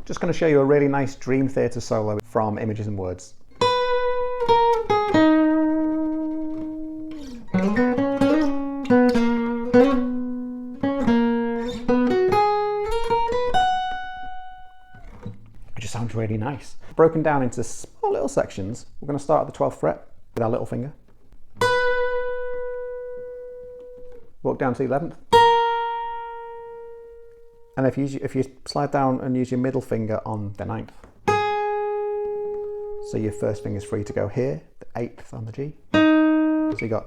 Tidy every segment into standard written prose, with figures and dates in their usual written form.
Just going to show you a really nice Dream Theater solo from Images and Words. It just sounds really nice. Broken down into small little sections. We're going to start at the 12th fret with our little finger. Walk down to the 11th. And if you slide down and use your middle finger on the 9th. So your first finger is free to go here, the 8th on the G. So you got.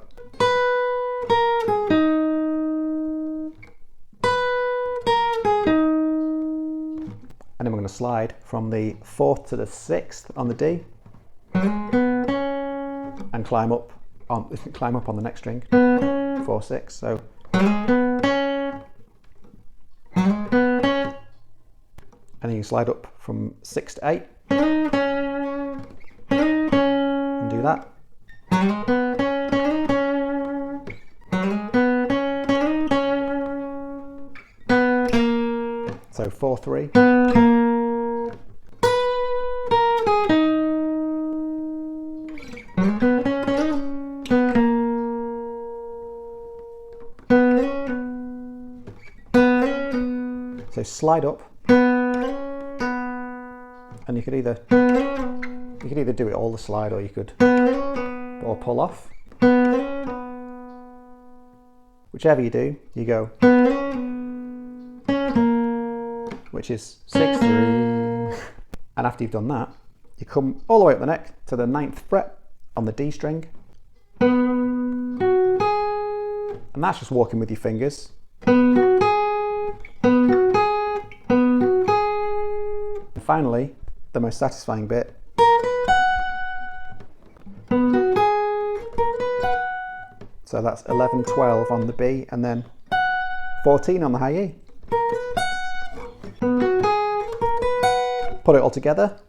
And then we're going to slide from the 4th to the 6th on the D. And climb up on the next string. 4, 6. So. And then you slide up from 6 to 8 and do that. So 4, 3. So slide up. And you could either do it all the slide, or you could pull off. Whichever you do, you go, which is 6, 3. And after you've done that, you come all the way up the neck to the 9th fret on the D string. And that's just walking with your fingers. And finally, the most satisfying bit. So that's 11, 12 on the B, and then 14 on the high E. Put it all together.